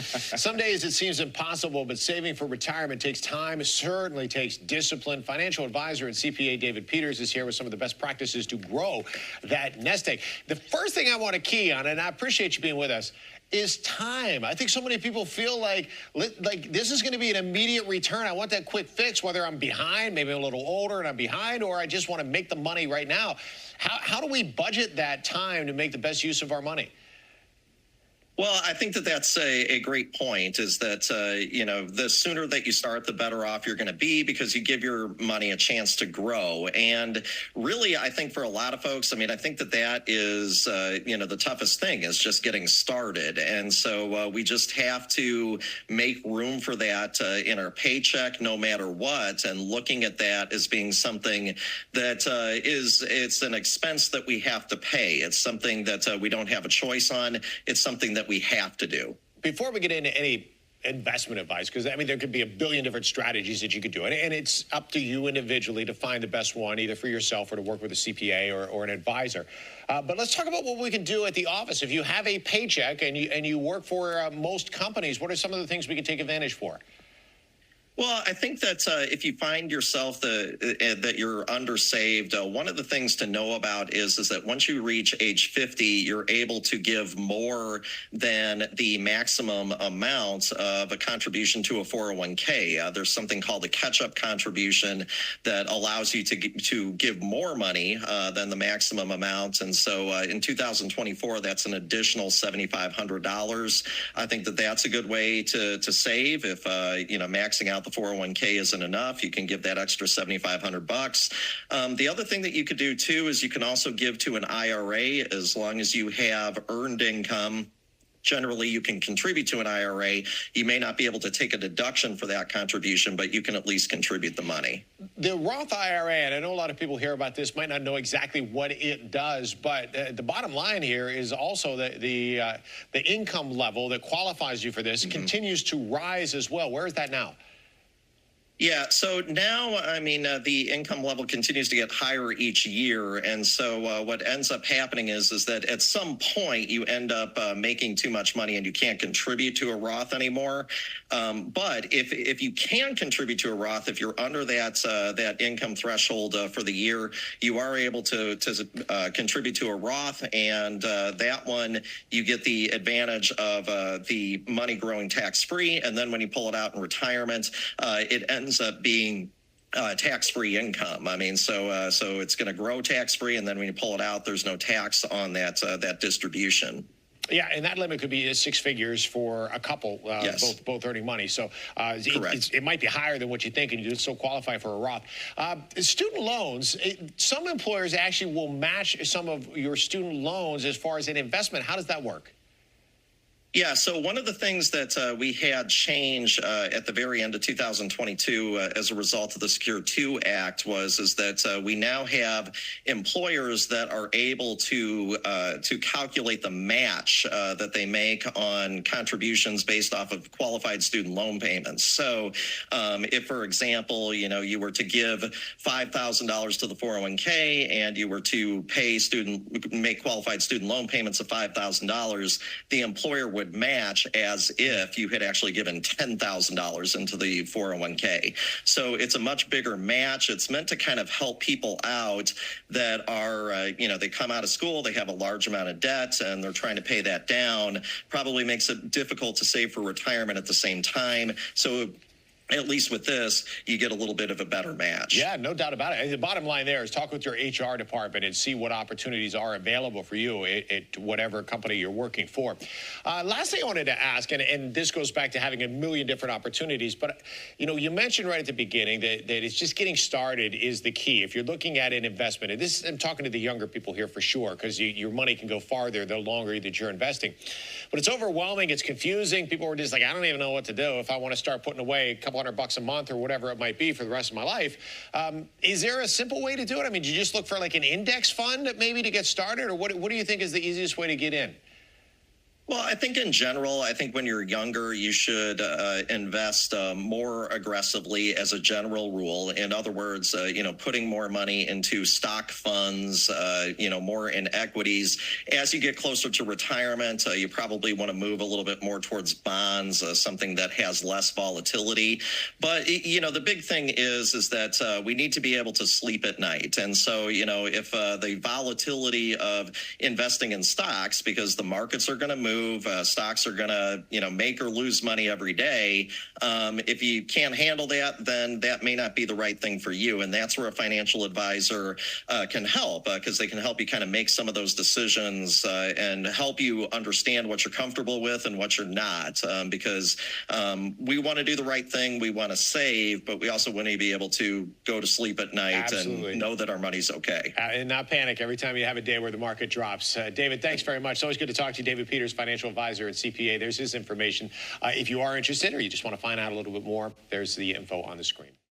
Some days it seems impossible, but saving for retirement takes time. It certainly takes discipline. Financial advisor and CPA David Peters is here with some of the best practices to grow that nest egg. The first thing I want to key on, and I appreciate you being with us, is time. I think so many people feel like this is going to be an immediate return. I want that quick fix, whether I'm behind, maybe a little older and I'm behind, or I just want to make the money right now. How do we budget that time to make the best use of our money? Well, I think that that's a great point, is that, the sooner that you start, the better off you're going to be, because you give your money a chance to grow. And really, I think for a lot of folks, I think that is, the toughest thing is just getting started. And so we just have to make room for that in our paycheck, no matter what. And looking at that as being something that it's an expense that we have to pay. It's something that we don't have a choice on. It's something that we have to do. Before we get into any investment advice, because there could be a billion different strategies that you could do, and it's up to you individually to find the best one, either for yourself or to work with a CPA or an advisor. But let's talk about what we can do at the office. If you have a paycheck and you work for most companies, what are some of the things we can take advantage for? Well, I think that if you find yourself that you're undersaved, one of the things to know about is that once you reach age 50, you're able to give more than the maximum amount of a contribution to a 401k. There's something called a catch-up contribution that allows you to give more money than the maximum amount. And so in 2024, that's an additional $7,500. I think that that's a good way to save. If maxing out the 401k isn't enough, you can give that extra $7,500. The other thing that you could do too is you can also give to an IRA, as long as you have earned income. Generally, you can contribute to an IRA. You may not be able to take a deduction for that contribution, but you can at least contribute the money. The Roth IRA, and I know a lot of people hear about this, might not know exactly what it does, but the bottom line here is also the income level that qualifies you for this continues to rise as well. Where is that now? Yeah, so now, the income level continues to get higher each year. And so what ends up happening is that at some point you end up making too much money and you can't contribute to a Roth anymore. But if you can contribute to a Roth, if you're under that income threshold for the year, you are able to contribute to a Roth. And that one, you get the advantage of the money growing tax-free. And then when you pull it out in retirement, it ends up being tax-free income. So it's going to grow tax-free, and then when you pull it out, there's no tax on that distribution. Yeah, and that limit could be 6 figures for a couple, yes. both earning money. So it might be higher than what you think, and you still qualify for a Roth. Student loans, some employers actually will match some of your student loans as far as an investment. How does that work? Yeah, so one of the things that we had change at the very end of 2022 as a result of the Secure 2 Act is that we now have employers that are able to calculate the match that they make on contributions based off of qualified student loan payments. So if, for example, you were to give $5,000 to the 401k and you were to make qualified student loan payments of $5,000, the employer would match as if you had actually given $10,000 into the 401k. So it's a much bigger match. It's meant to kind of help people out that are, they come out of school, they have a large amount of debt, and they're trying to pay that down. Probably makes it difficult to save for retirement at the same time. So at least with this, you get a little bit of a better match. Yeah, no doubt about it. The bottom line there is talk with your HR department and see what opportunities are available for you at whatever company you're working for. Last thing I wanted to ask, and this goes back to having a million different opportunities, but you mentioned right at the beginning that it's just getting started is the key. If you're looking at an investment, and this I'm talking to the younger people here for sure, because your money can go farther the longer that you're investing. But it's overwhelming, it's confusing. People are just like, I don't even know what to do if I want to start putting away a couple $100 a month or whatever it might be for the rest of my life. Is there a simple way to do it? Do you just look for like an index fund maybe to get started, or what do you think is the easiest way to get in? Well, I think in general, I think when you're younger, you should invest more aggressively as a general rule. In other words, putting more money into stock funds, more in equities. As you get closer to retirement, you probably want to move a little bit more towards bonds, something that has less volatility. But, the big thing is that we need to be able to sleep at night. And so, if the volatility of investing in stocks, because the markets are going to move, stocks are going to, make or lose money every day. If you can't handle that, then that may not be the right thing for you. And that's where a financial advisor can help, because they can help you kind of make some of those decisions and help you understand what you're comfortable with and what you're not. Because we want to do the right thing. We want to save, but we also want to be able to go to sleep at night Absolutely. and know that our money's okay. And not panic every time you have a day where the market drops. David, thanks very much. It's always good to talk to you. David Peters, financial advisor at CPA. There's his information. If you are interested or you just want to find out a little bit more, there's the info on the screen.